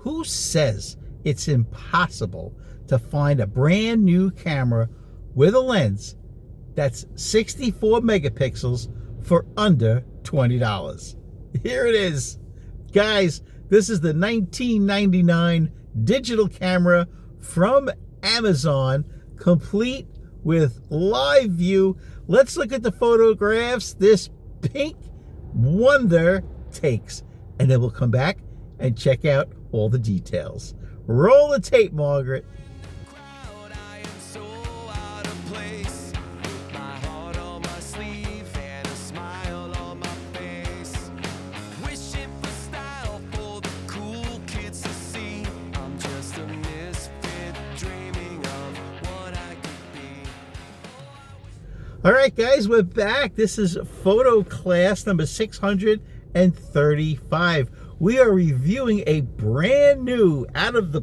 Who says it's impossible to find a brand new camera with a lens that's 64 megapixels for under $20? Here it is. Guys, this is the 1999 digital camera from Amazon, complete with live view. Let's look at the photographs this pink wonder takes, and then we'll come back and check out all the details. Roll the tape, Margaret. All right, guys, we're back. This is photo class number 635. We are reviewing a brand new out of the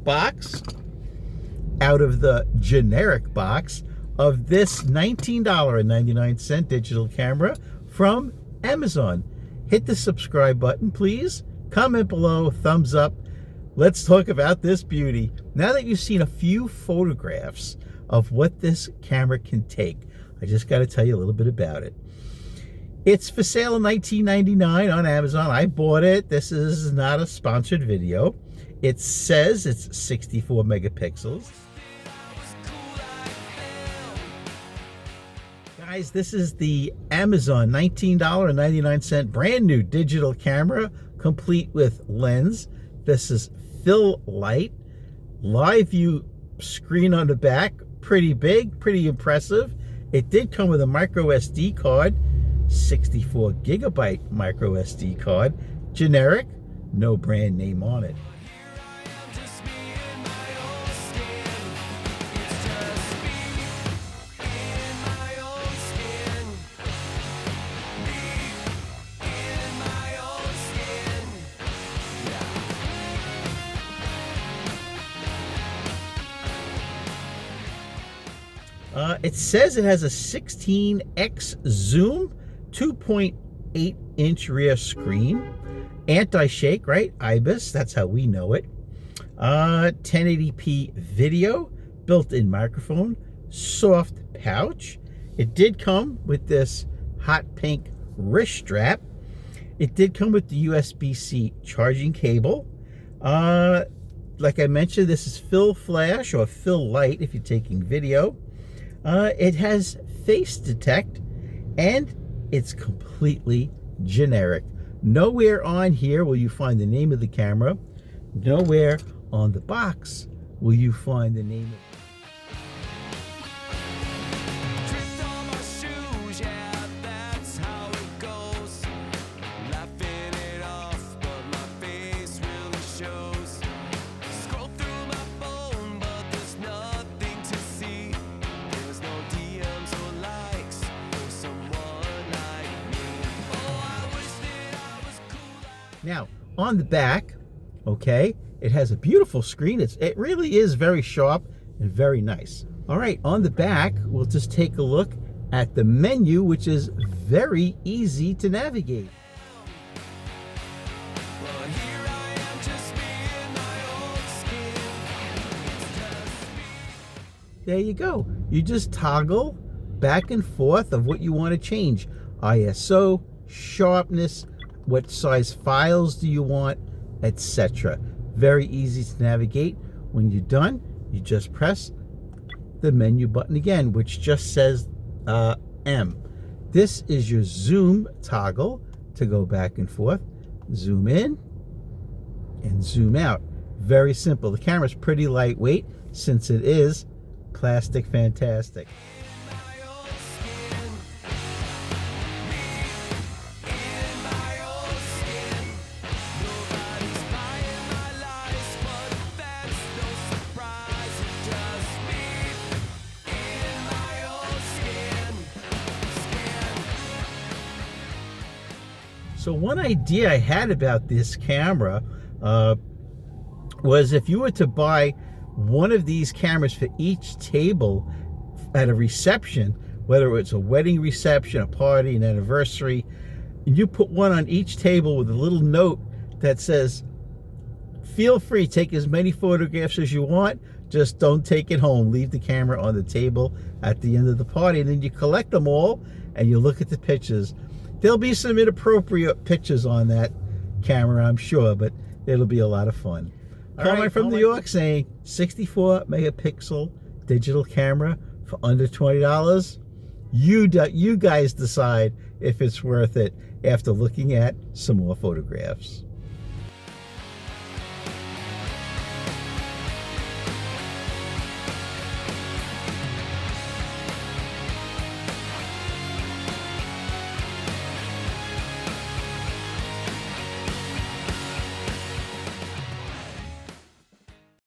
generic box of this $19.99 digital camera from Amazon. Hit the subscribe button, please. Comment below, thumbs up. Let's talk about this beauty. Now that you've seen a few photographs of what this camera can take, I just got to tell you a little bit about it. It's for sale in $19.99 on Amazon. I bought it. This is not a sponsored video. It says it's 64 megapixels. Guys, this is the Amazon $19.99 brand new digital camera, complete with lens. This is fill light, live view screen on the back, pretty big, pretty impressive. It did come with a micro SD card, 64 gigabyte micro SD card, generic, no brand name on it. It says it has a 16x zoom, 2.8 inch rear screen, anti-shake, right? IBIS, that's how we know it. 1080p video, built-in microphone, soft pouch. It did come with this hot pink wrist strap. It did come with the USB-C charging cable. Like I mentioned, this is fill flash or fill light if you're taking video. It has face detect, and it's completely generic. Nowhere on here will you find the name of the camera. Nowhere on the box will you find the name of Now, on the back, okay, it has a beautiful screen. It really is very sharp and very nice. All right, on the back, we'll just take a look at the menu, which is very easy to navigate. There you go. You just toggle back and forth of what you want to change. ISO, sharpness, what size files do you want, etc. Very easy to navigate. When you're done, you just press the menu button again, which just says M. This is your zoom toggle to go back and forth. Zoom in and zoom out. Very simple. The camera's pretty lightweight since it is plastic fantastic. So one idea I had about this camera was if you were to buy one of these cameras for each table at a reception, whether it's a wedding reception, a party, an anniversary, and you put one on each table with a little note that says, Feel free, take as many photographs as you want. Just don't take it home. Leave the camera on the table at the end of the party, and then you collect them all and you look at the pictures. There'll be some inappropriate pictures on that camera, I'm sure, but it'll be a lot of fun. Carmine from New York saying 64 megapixel digital camera for under $20. You guys decide if it's worth it after looking at some more photographs.